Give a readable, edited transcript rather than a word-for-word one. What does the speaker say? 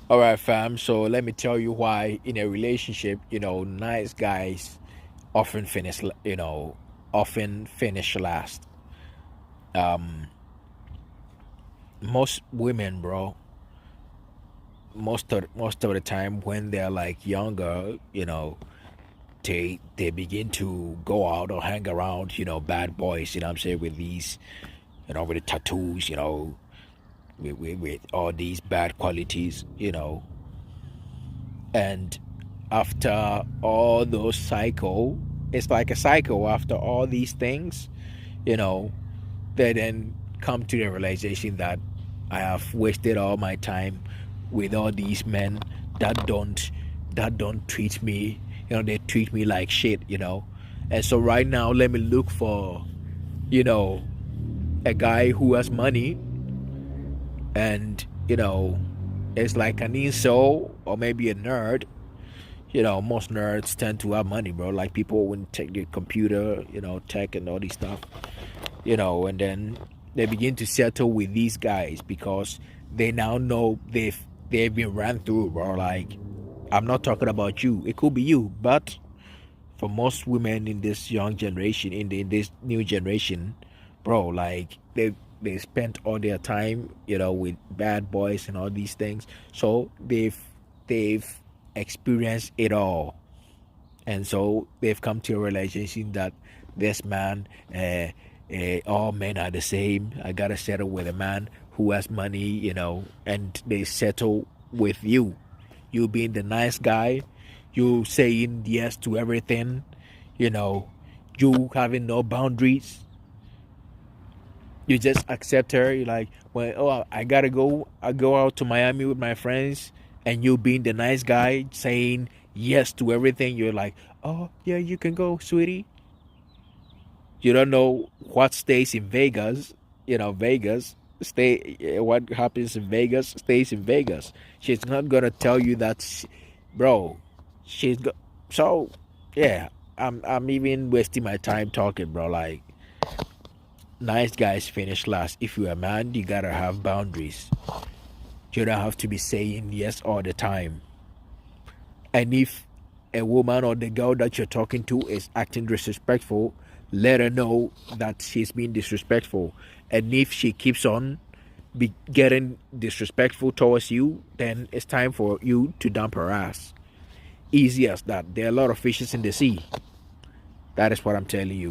All right, fam. So let me tell you why in a relationship, nice guys often finish last. Um, most women, bro, most of the time when they're like younger, they begin to go out or hang around, bad boys. You know what I'm saying, with these, with the tattoos, with all these bad qualities, and after all those cycle, it's like a cycle. After all these things, you know they then come to the realization that I have wasted all my time with all these men that don't treat me, they treat me like shit, and so right now let me look for, you know a guy who has money, and it's like an insole or maybe a nerd. Most nerds tend to have money, bro. Like people when take the computer, tech and all these stuff, and then they begin to settle with these guys because they now know they've been ran through, bro. Like, I'm not talking about you. It could be you, but for most women in this young generation, in this new generation, bro, like they spent all their time, with bad boys and all these things. So they've experienced it all, and so they've come to a realization that this man, all men are the same. I gotta settle with a man who has money, and they settle with you being the nice guy, you saying yes to everything, you know, you having no boundaries. You just accept her. You're like, well, oh, I gotta go. I go out to Miami with my friends, and you being the nice guy, saying yes to everything. You're like, oh yeah, you can go, sweetie. You don't know what stays in Vegas. Vegas stay. What happens in Vegas stays in Vegas. She's not gonna tell you that, bro. She's go. So, yeah. I'm even wasting my time talking, bro. Like, nice guys finish last. If you're a man, you gotta have boundaries. You don't have to be saying yes all the time. And if a woman or the girl that you're talking to is acting disrespectful, let her know that she's being disrespectful. And if she keeps on be getting disrespectful towards you, then it's time for you to dump her ass. Easy as that. There are a lot of fishes in the sea. That is what I'm telling you.